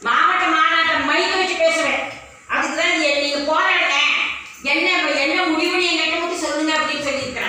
மாவட்ட மாநாட்டம் மைக்க வச்சு பேசுவேன். அதுக்கு தான் நீங்கள் போராடுங்க, என்ன என்ன முடிவுன்னு என்கிட்ட மட்டும் சொல்லுங்க அப்படின்னு சொல்லியிருக்கிறேன்.